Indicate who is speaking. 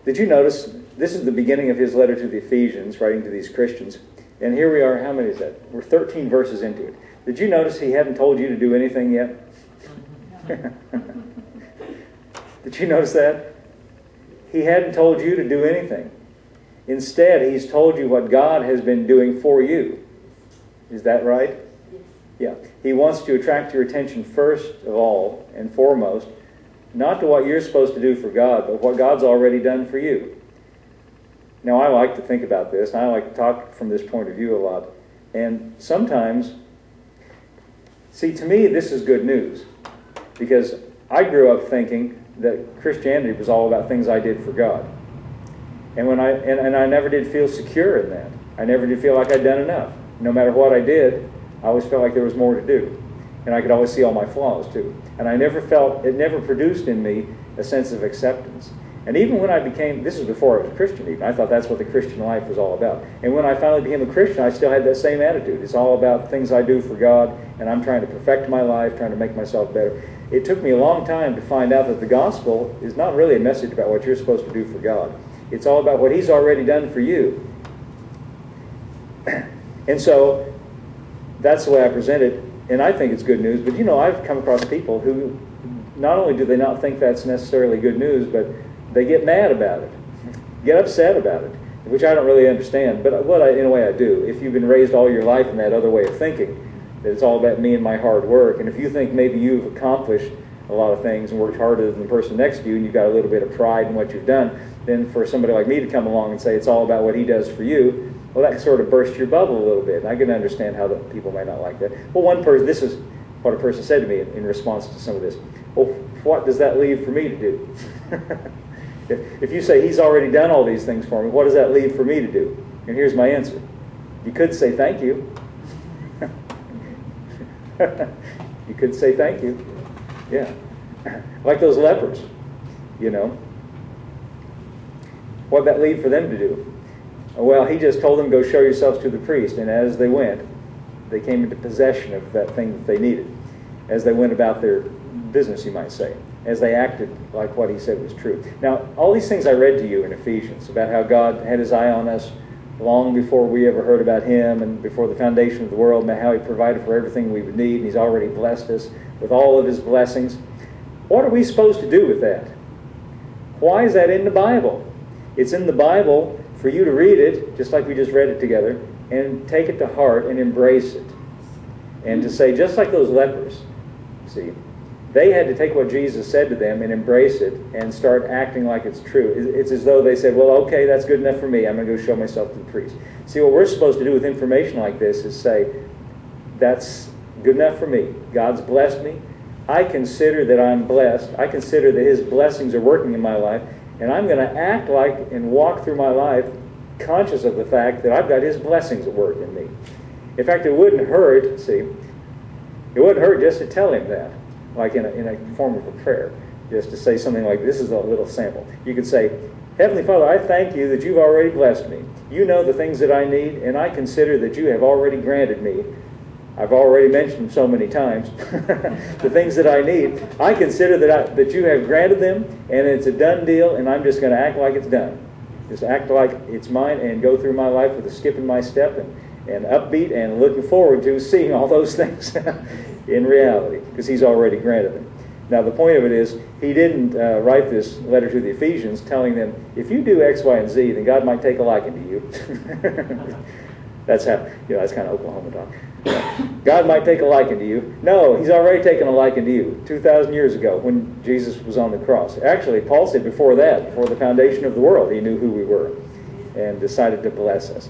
Speaker 1: Did you notice, this is the beginning of his letter to the Ephesians, writing to these Christians. And here we are, how many is that? We're 13 verses into it. Did you notice he hadn't told you to do anything yet? Did you notice that? He hadn't told you to do anything. Instead, he's told you what God has been doing for you. Is that right? Yeah. He wants to attract your attention first of all and foremost, not to what you're supposed to do for God, but what God's already done for you. Now, I like to think about this, and I like to talk from this point of view a lot. And sometimes, see, to me, this is good news. Because I grew up thinking that Christianity was all about things I did for God. And I never did feel secure in that. I never did feel like I'd done enough. No matter what I did, I always felt like there was more to do. And I could always see all my flaws, too. And it never produced in me a sense of acceptance. And even when I became, this is before I was a Christian even, I thought that's what the Christian life was all about. And when I finally became a Christian, I still had that same attitude. It's all about things I do for God, and I'm trying to perfect my life, trying to make myself better. It took me a long time to find out that the gospel is not really a message about what you're supposed to do for God. It's all about what He's already done for you. And so, that's the way I present it, and I think it's good news. But I've come across people who, not only do they not think that's necessarily good news, but they get mad about it, get upset about it, which I don't really understand. But in a way I do. If you've been raised all your life in that other way of thinking, that it's all about me and my hard work, and if you think maybe you've accomplished a lot of things and worked harder than the person next to you, and you've got a little bit of pride in what you've done, then for somebody like me to come along and say it's all about what he does for you, well, that sort of bursts your bubble a little bit. And I can understand how people may not like that. Well, one person, this is what a person said to me in response to some of this. Well, what does that leave for me to do? If you say he's already done all these things for me, what does that leave for me to do? And here's my answer. You could say thank you. You could say thank you. Yeah. Like those lepers, What did that leave for them to do? Well, he just told them, go show yourselves to the priest. And as they went, they came into possession of that thing that they needed. As they went about their business, you might say. As they acted like what he said was true. Now, all these things I read to you in Ephesians, about how God had his eye on us long before we ever heard about him and before the foundation of the world, and how he provided for everything we would need, and he's already blessed us with all of his blessings. What are we supposed to do with that? Why is that in the Bible? It's in the Bible for you to read it, just like we just read it together, and take it to heart and embrace it. And to say, just like those lepers, see, they had to take what Jesus said to them and embrace it and start acting like it's true. It's as though they said, well, okay, that's good enough for me. I'm going to go show myself to the priest. See, what we're supposed to do with information like this is say, that's good enough for me. God's blessed me. I consider that I'm blessed. I consider that his blessings are working in my life. And I'm going to act like and walk through my life conscious of the fact that I've got his blessings at work in me. In fact, it wouldn't hurt, it wouldn't hurt just to tell him that, like in a form of a prayer, just to say something like, this is a little sample. You could say, Heavenly Father, I thank you that you've already blessed me. You know the things that I need, and I consider that you have already granted me. I've already mentioned so many times the things that I need. I consider that you have granted them, and it's a done deal, and I'm just going to act like it's done. Just act like it's mine and go through my life with a skip in my step and upbeat and looking forward to seeing all those things in reality, because he's already granted them. Now, the point of it is, he didn't write this letter to the Ephesians telling them, if you do X, Y, and Z, then God might take a liking to you. That's how, that's kind of Oklahoma talk. God might take a liking to you. No, he's already taken a liking to you 2,000 years ago when Jesus was on the cross. Actually, Paul said before that, before the foundation of the world, he knew who we were and decided to bless us.